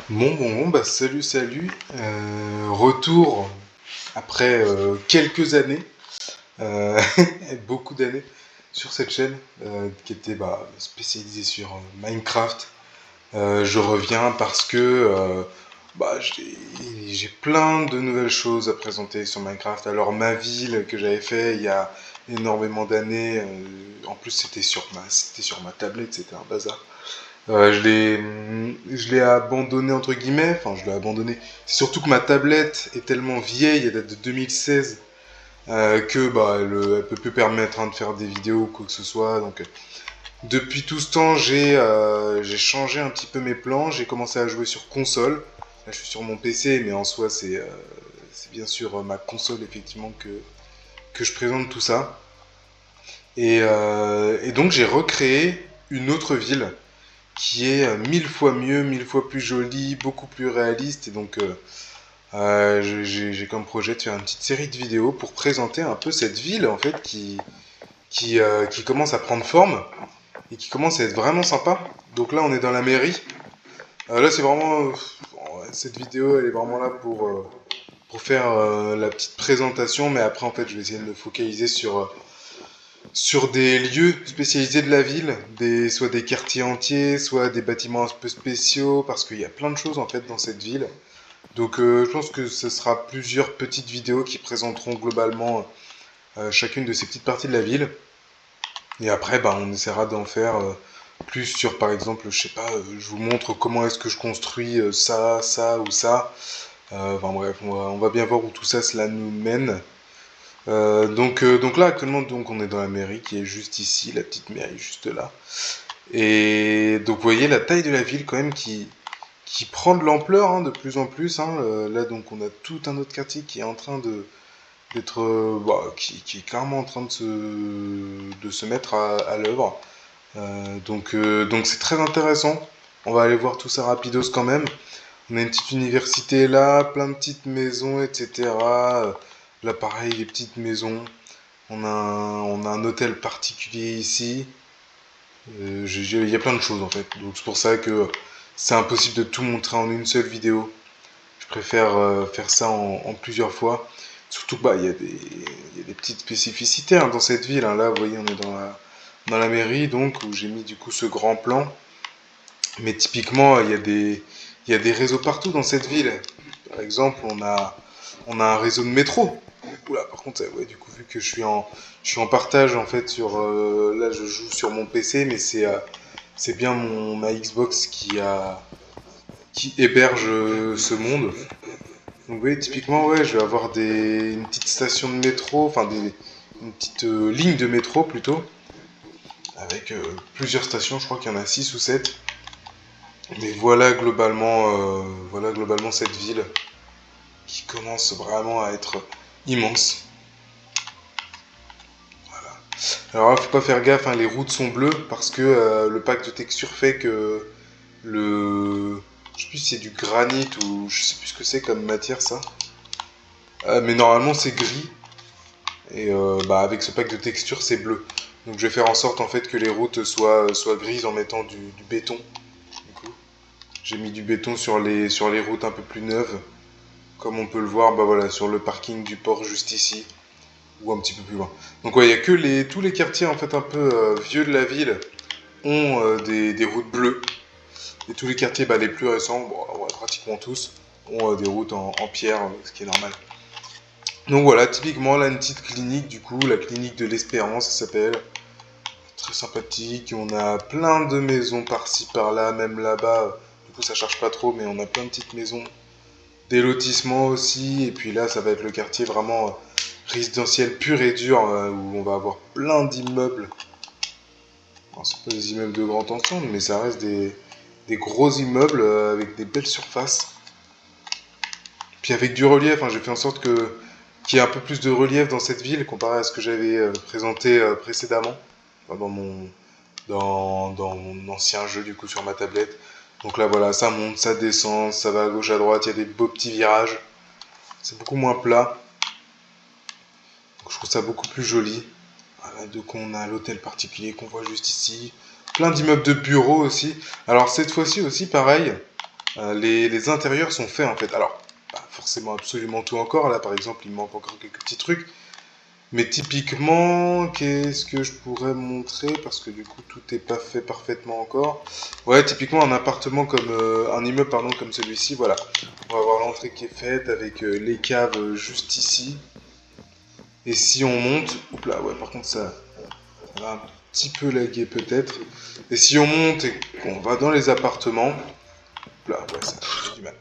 Bah salut. Retour après quelques années, euh, beaucoup d'années, sur cette chaîne qui était spécialisée sur Minecraft. Je reviens parce que j'ai plein de nouvelles choses à présenter sur Minecraft. Alors ma ville que j'avais fait il y a énormément d'années, en plus c'était sur ma tablette, c'était un bazar. Je l'ai abandonné entre guillemets, enfin je l'ai abandonné. C'est surtout que ma tablette est tellement vieille, elle date de 2016, que elle peut plus permettre de faire des vidéos ou quoi que ce soit. Donc depuis tout ce temps, j'ai changé un petit peu mes plans. J'ai commencé à jouer sur console. Là, je suis sur mon PC, mais en soi c'est bien sûr ma console effectivement que je présente tout ça. Et donc j'ai recréé une autre ville qui est mille fois mieux, mille fois plus jolie, beaucoup plus réaliste. Et donc, j'ai comme projet de faire une petite série de vidéos pour présenter un peu cette ville, en fait, qui commence à prendre forme et qui commence à être vraiment sympa. Donc là, on est dans la mairie. Là, c'est vraiment... cette vidéo, elle est vraiment là pour faire la petite présentation. Mais après, en fait, je vais essayer de me focaliser sur des lieux spécialisés de la ville, soit des quartiers entiers, soit des bâtiments un peu spéciaux, parce qu'il y a plein de choses en fait dans cette ville. Donc je pense que ce sera plusieurs petites vidéos qui présenteront globalement chacune de ces petites parties de la ville. Et après, on essaiera d'en faire plus sur, par exemple, je sais pas, je vous montre comment est-ce que je construis ça ou ça. Enfin bref, on va bien voir où tout ça cela nous mène. Donc là actuellement donc on est dans la mairie qui est juste ici, la petite mairie juste là. Et donc vous voyez la taille de la ville quand même qui prend de l'ampleur de plus en plus. Là donc on a tout un autre quartier qui est en train d'être qui est clairement en train de se mettre à l'œuvre. Donc c'est très intéressant. On va aller voir tout ça rapidos quand même. On a une petite université là, plein de petites maisons, etc. Là, pareil, les petites maisons. On a un hôtel particulier ici. Il y a plein de choses en fait. Donc c'est pour ça que c'est impossible de tout montrer en une seule vidéo. Je préfère faire ça en plusieurs fois. Surtout que il y a des petites spécificités dans cette ville. Là, vous voyez, on est dans la mairie, donc, où j'ai mis du coup ce grand plan. Mais typiquement, il y a des réseaux partout dans cette ville. Par exemple, on a un réseau de métro. Oula, par contre, ouais, du coup, vu que je suis en partage en fait là, je joue sur mon PC, mais c'est bien ma Xbox qui héberge ce monde. Donc, oui, typiquement, ouais, je vais avoir une petite station de métro, une petite ligne de métro plutôt, avec plusieurs stations. Je crois qu'il y en a 6 ou 7. Mais voilà globalement cette ville qui commence vraiment à être immense. Alors là, faut pas faire gaffe, les routes sont bleues parce que le pack de texture fait que le... Je sais plus si c'est du granit ou je sais plus ce que c'est comme matière ça. Mais normalement c'est gris et avec ce pack de texture c'est bleu. Donc je vais faire en sorte en fait que les routes soient grises en mettant du béton. Du coup, j'ai mis du béton sur les routes un peu plus neuves. Comme on peut le voir voilà, sur le parking du port juste ici, ou un petit peu plus loin. Donc ouais, il y a que tous les quartiers en fait un peu vieux de la ville ont des routes bleues. Et tous les quartiers les plus récents, ouais, pratiquement tous, ont des routes en pierre, ce qui est normal. Donc voilà, typiquement là une petite clinique du coup, la clinique de l'Espérance ça s'appelle. Très sympathique, on a plein de maisons par-ci par-là, même là-bas. Du coup ça charge pas trop, mais on a plein de petites maisons. Des lotissements aussi, et puis là ça va être le quartier vraiment résidentiel pur et dur, où on va avoir plein d'immeubles. Alors, c'est pas des immeubles de grande ensemble, mais ça reste des gros immeubles avec des belles surfaces. Puis avec du relief, j'ai fait en sorte qu'il y ait un peu plus de relief dans cette ville comparé à ce que j'avais présenté précédemment, enfin, dans mon ancien jeu du coup sur ma tablette. Donc là voilà, ça monte, ça descend, ça va à gauche à droite, il y a des beaux petits virages. C'est beaucoup moins plat. Donc je trouve ça beaucoup plus joli. Voilà, donc on a l'hôtel particulier qu'on voit juste ici. Plein d'immeubles de bureaux aussi. Alors cette fois-ci aussi pareil. Les intérieurs sont faits en fait. Alors, pas forcément absolument tout encore. Là, par exemple, il me manque encore quelques petits trucs. Mais typiquement, qu'est-ce que je pourrais montrer? Parce que du coup, tout n'est pas fait parfaitement encore. Ouais, typiquement, un appartement comme... un immeuble, pardon, comme celui-ci, voilà. On va avoir l'entrée qui est faite avec les caves juste ici. Et si on monte... Oups là, ouais, par contre, ça va un petit peu laguer peut-être. Et si on monte et qu'on va dans les appartements... Oups là, ouais, ça j'ai du mal.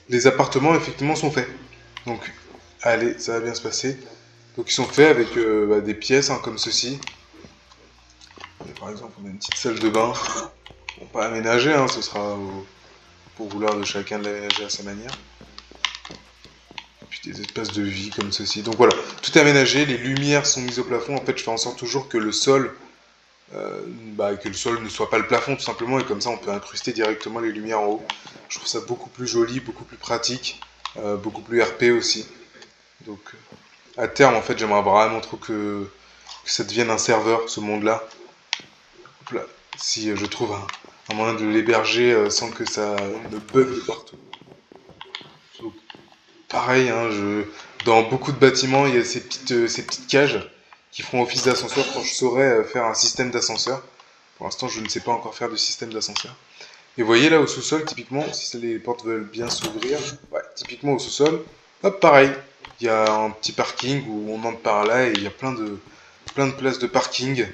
Les appartements, effectivement, sont faits. Donc, allez, ça va bien se passer. Donc ils sont faits avec des pièces hein, comme ceci. Par exemple, on a une petite salle de bain. Bon, pas aménagée, hein, ce sera pour vouloir de chacun de l'aménager à sa manière. Et puis des espaces de vie comme ceci. Donc voilà, tout est aménagé, les lumières sont mises au plafond. En fait, je fais en sorte toujours que le sol, ne soit pas le plafond tout simplement. Et comme ça, on peut incruster directement les lumières en haut. Je trouve ça beaucoup plus joli, beaucoup plus pratique, beaucoup plus RP aussi. Donc à terme, en fait, j'aimerais vraiment trop que ça devienne un serveur, ce monde-là. Si je trouve un moyen de l'héberger sans que ça ne bug de partout. Donc, pareil, hein, dans beaucoup de bâtiments, il y a ces petites cages qui feront office d'ascenseur quand je saurai faire un système d'ascenseur. Pour l'instant, je ne sais pas encore faire de système d'ascenseur. Et vous voyez là au sous-sol, typiquement, si les portes veulent bien s'ouvrir, ouais, typiquement au sous-sol, hop, pareil. Il y a un petit parking où on entre par là et il y a plein de places de parking.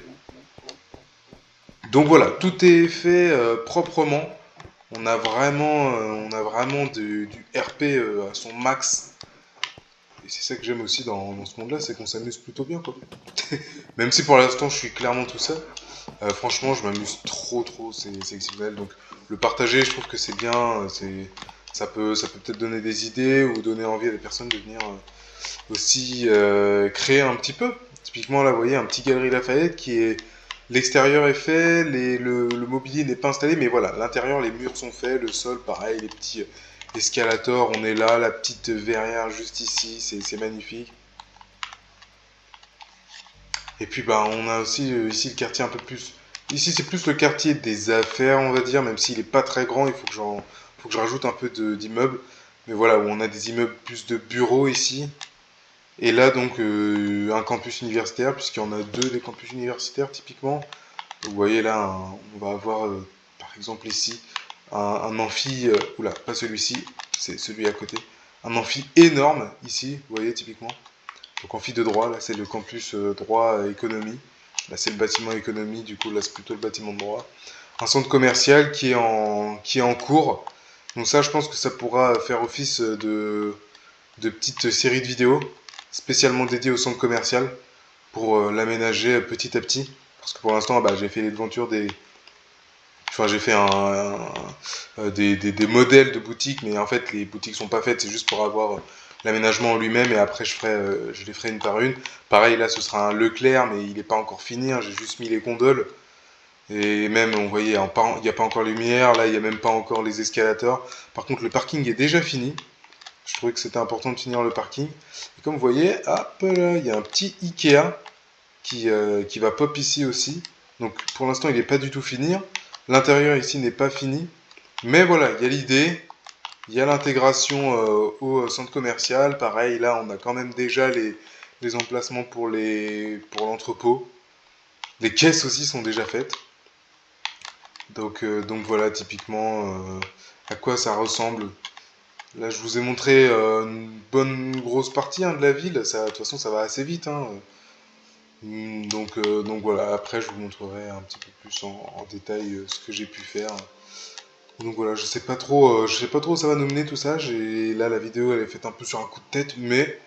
Donc voilà, tout est fait proprement. On a vraiment du RP à son max. Et c'est ça que j'aime aussi dans ce monde-là, c'est qu'on s'amuse plutôt bien, quoi. Même si pour l'instant je suis clairement tout seul, franchement je m'amuse trop, c'est exceptionnel. Donc le partager, je trouve que c'est bien, ça peut peut-être donner des idées ou donner envie à des personnes de venir aussi créer un petit peu. Typiquement là, vous voyez, un petit Galerie Lafayette qui est... L'extérieur est fait, le mobilier n'est pas installé, mais voilà, l'intérieur, les murs sont faits, le sol, pareil, les petits escalators, on est là, la petite verrière juste ici, c'est magnifique. Et puis bah, on a aussi ici le quartier un peu plus... Ici c'est plus le quartier des affaires, on va dire, même s'il n'est pas très grand, il faut que je rajoute un peu d'immeubles. Mais voilà, où on a des immeubles plus de bureaux ici. Et là donc un campus universitaire, puisqu'il y en a deux des campus universitaires typiquement. Vous voyez là, on va avoir par exemple ici un amphi, oula, pas celui-ci, c'est celui à côté. Un amphi énorme ici, vous voyez typiquement. Donc amphi de droit, là c'est le campus droit économie. Là c'est le bâtiment économie, du coup là c'est plutôt le bâtiment de droit. Un centre commercial qui est en cours. Donc ça je pense que ça pourra faire office de petite série de vidéos spécialement dédiées au centre commercial pour l'aménager petit à petit. Parce que pour l'instant, bah, j'ai fait les devantures des... Enfin, j'ai fait des modèles de boutiques, mais en fait, les boutiques sont pas faites, c'est juste pour avoir l'aménagement en lui-même, et après, je les ferai une par une. Pareil, là, ce sera un Leclerc, mais il n'est pas encore fini, hein, j'ai juste mis les gondoles. Et même, on voyait, il n'y a pas encore les lumières, là, il n'y a même pas encore les escalators. Par contre, le parking est déjà fini. Je trouvais que c'était important de finir le parking. Et comme vous voyez, hop là, il y a un petit Ikea qui va pop ici aussi. Donc pour l'instant il n'est pas du tout fini. L'intérieur ici n'est pas fini. Mais voilà, il y a l'idée, il y a l'intégration au centre commercial. Pareil, là on a quand même déjà les emplacements pour l'entrepôt. Les caisses aussi sont déjà faites. Donc voilà typiquement à quoi ça ressemble. Là je vous ai montré une bonne grosse partie hein, de la ville. De toute façon ça va assez vite. Hein. Donc voilà, après je vous montrerai un petit peu plus en détail ce que j'ai pu faire. Donc voilà, je sais pas trop où ça va nous mener tout ça. Là la vidéo elle est faite un peu sur un coup de tête, mais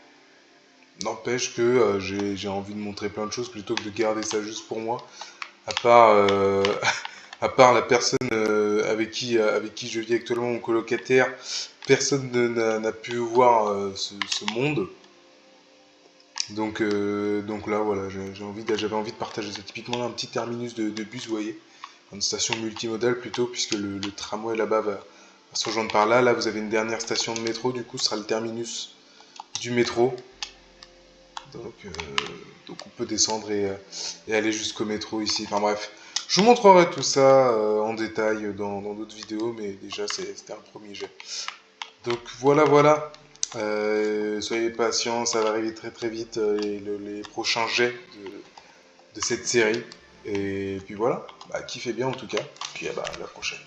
n'empêche que j'ai envie de montrer plein de choses plutôt que de garder ça juste pour moi. À part, à part la personne avec qui je vis actuellement, mon colocataire, personne n'a pu voir ce monde. Donc là, voilà, j'avais envie de partager ça. Typiquement, là, un petit terminus de bus, vous voyez, une station multimodale plutôt, puisque le tramway là-bas va se rejoindre par là. Là, vous avez une dernière station de métro, du coup, ce sera le terminus du métro. Donc, donc on peut descendre et aller jusqu'au métro ici. Enfin bref, Je vous montrerai tout ça en détail dans d'autres vidéos, mais déjà c'était un premier jet. Donc voilà, voilà. Soyez patients, ça va arriver très très vite, les prochains jets de cette série. Et puis voilà, bah, kiffez bien en tout cas. Puis bah, à la prochaine.